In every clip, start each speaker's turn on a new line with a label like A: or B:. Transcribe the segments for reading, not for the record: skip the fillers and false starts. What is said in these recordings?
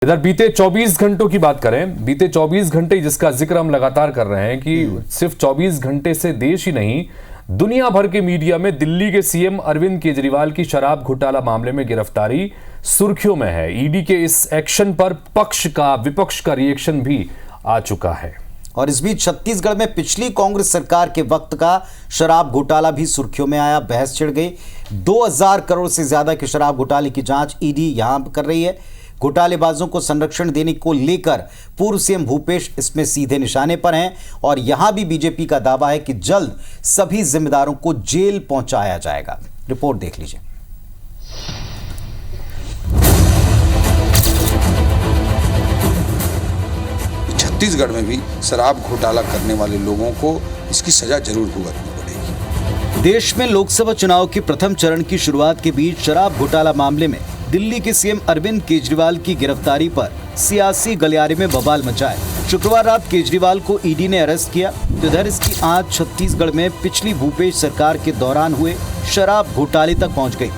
A: इधर बीते 24 घंटों की बात करें, बीते 24 घंटे जिसका जिक्र हम लगातार कर रहे हैं कि सिर्फ 24 घंटे से देश ही नहीं दुनिया भर के मीडिया में दिल्ली के सीएम अरविंद केजरीवाल की शराब घोटाला मामले में गिरफ्तारी सुर्खियों में है। ईडी के इस एक्शन पर पक्ष का विपक्ष का रिएक्शन भी आ चुका है।
B: और इस बीच छत्तीसगढ़ में पिछली कांग्रेस सरकार के वक्त का शराब घोटाला भी सुर्खियों में आया, बहस छिड़ गई। 2000 करोड़ से ज्यादा के शराब घोटाले की जांच ईडी यहां कर रही है। घोटालेबाजों को संरक्षण देने को लेकर पूर्व सीएम भूपेश इसमें सीधे निशाने पर हैं और यहां भी बीजेपी का दावा है कि जल्द सभी जिम्मेदारों को जेल पहुंचाया जाएगा। रिपोर्ट देख लीजिए।
C: छत्तीसगढ़ में भी शराब घोटाला करने वाले लोगों को इसकी सजा जरूर भुगतनी पड़ेगी।
B: देश में लोकसभा चुनाव के प्रथम चरण की शुरुआत के बीच शराब घोटाला मामले में दिल्ली के सीएम अरविंद केजरीवाल की गिरफ्तारी पर सियासी गलियारे में बवाल मचा है। शुक्रवार रात केजरीवाल को ईडी ने अरेस्ट किया। इधर इसकी आंच छत्तीसगढ़ में पिछली भूपेश सरकार के दौरान हुए शराब घोटाले तक पहुंच गई।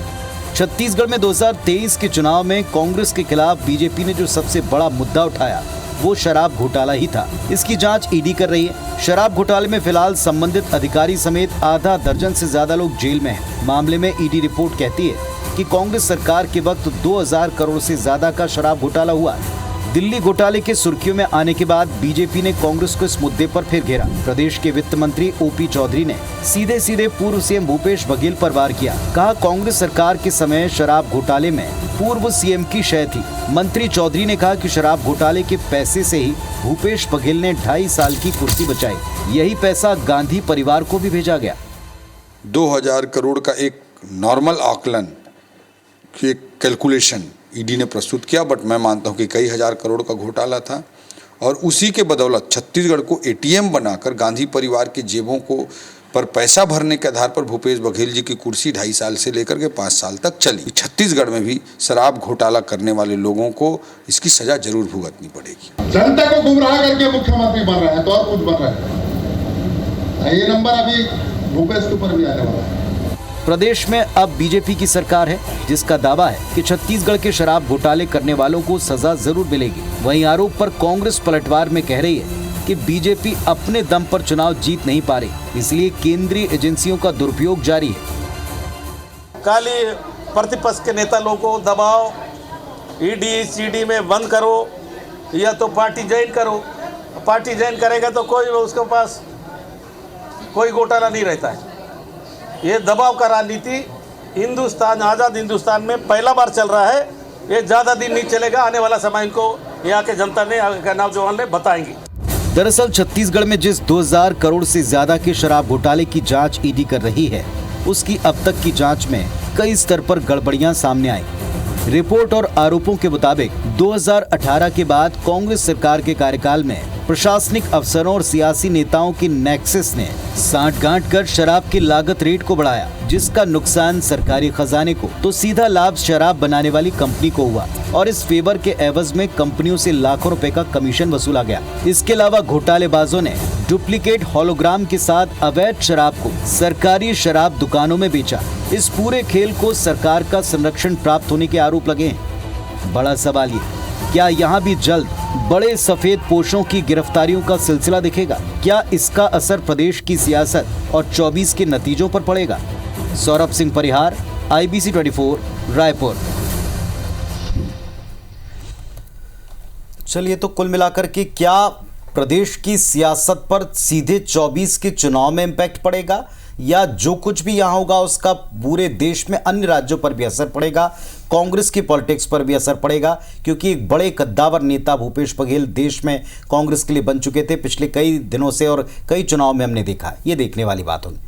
B: छत्तीसगढ़ में 2023 के चुनाव में कांग्रेस के खिलाफ बीजेपी ने जो सबसे बड़ा मुद्दा उठाया वो शराब घोटाला ही था। इसकी जांच ईडी कर रही है। शराब घोटाले में फिलहाल संबंधित अधिकारी समेत आधा दर्जन से ज्यादा लोग जेल में हैं। मामले में ईडी रिपोर्ट कहती है कि कांग्रेस सरकार के वक्त 2000 करोड़ से ज्यादा का शराब घोटाला हुआ। दिल्ली घोटाले के सुर्खियों में आने के बाद बीजेपी ने कांग्रेस को इस मुद्दे पर फिर घेरा। प्रदेश के वित्त मंत्री ओपी चौधरी ने सीधे पूर्व सीएम भूपेश बघेल पर वार किया। कहा कांग्रेस सरकार के समय शराब घोटाले में पूर्व सीएम की शय थी। मंत्री चौधरी ने कहा कि शराब घोटाले के पैसे से ही भूपेश बघेल ने 2.5 साल की कुर्सी बचाई। यही पैसा गांधी परिवार को भी भेजा गया।
C: 2000 करोड़ का एक नॉर्मल आकलन की एक कैलकुलेशन ईडी ने प्रस्तुत किया, बट मैं मानता हूं कि कई हजार करोड़ का घोटाला था और उसी के बदौलत छत्तीसगढ़ को एटीएम बनाकर गांधी परिवार की जेबों को पर पैसा भरने के आधार पर भूपेश बघेल जी की कुर्सी 2.5 साल से लेकर के 5 साल तक चली। छत्तीसगढ़ में भी शराब घोटाला करने वाले लोगों को इसकी सजा जरूर भुगतनी पड़ेगी।
D: जनता को गुमराह करके मुख्यमंत्री बन रहा है तो और कुछ बन रहा है। ये नंबर अभी भूपेश के ऊपर भी आने वाला है।
B: प्रदेश में अब बीजेपी की सरकार है जिसका दावा है कि छत्तीसगढ़ के शराब घोटाले करने वालों को सजा जरूर मिलेगी। वहीं आरोप पर कांग्रेस पलटवार में कह रही है कि बीजेपी अपने दम पर चुनाव जीत नहीं पा रही, इसलिए केंद्रीय एजेंसियों का दुरुपयोग जारी है।
E: खाली प्रतिपक्ष के नेता लोगों को दबाओ, ईडी सीडी में बंद करो या तो पार्टी ज्वाइन करो। पार्टी ज्वाइन करेगा तो कोई उसके पास कोई घोटाला नहीं रहता है। ये दबाव का राजनीति हिंदुस्तान, आज़ाद हिंदुस्तान में पहला बार चल रहा है। ये ज़्यादा दिन नहीं चलेगा। आने वाला समय इनको यहाँ के जनता ने, नौजवान ने बताएंगे।
B: दरअसल छत्तीसगढ़ में जिस 2000 करोड़ से ज्यादा के शराब घोटाले की जांच ईडी कर रही है उसकी अब तक की जांच में कई स्तर पर गड़बड़ियां सामने आई। रिपोर्ट और आरोपों के मुताबिक 2018 के बाद कांग्रेस सरकार के कार्यकाल में प्रशासनिक अफसरों और सियासी नेताओं की नेक्सस ने साठगांठ कर शराब की लागत रेट को बढ़ाया, जिसका नुकसान सरकारी खजाने को तो सीधा लाभ शराब बनाने वाली कंपनी को हुआ और इस फेवर के एवज में कंपनियों से लाखों रुपए का कमीशन वसूला गया। इसके अलावा घोटालेबाजों ने डुप्लीकेट होलोग्राम के साथ अवैध शराब को सरकारी शराब दुकानों में बेचा। इस पूरे खेल को सरकार का संरक्षण प्राप्त होने के आरोप लगे हैं। बड़ा सवाल ये, क्या यहाँ भी जल्द बड़े सफेद पोशों की गिरफ्तारियों का सिलसिला दिखेगा? क्या इसका असर प्रदेश की सियासत और 24 के नतीजों पर पड़ेगा? सौरभ सिंह परिहार, IBC 24, रायपुर। चलिए, तो कुल मिलाकर के क्या प्रदेश की सियासत पर सीधे 24 के चुनाव में इम्पैक्ट पड़ेगा या जो कुछ भी यहाँ होगा उसका पूरे देश में अन्य राज्यों पर भी असर पड़ेगा, कांग्रेस की पॉलिटिक्स पर भी असर पड़ेगा? क्योंकि एक बड़े कद्दावर नेता भूपेश बघेल देश में कांग्रेस के लिए बन चुके थे पिछले कई दिनों से और कई चुनाव में हमने देखा। ये देखने वाली बात होगी।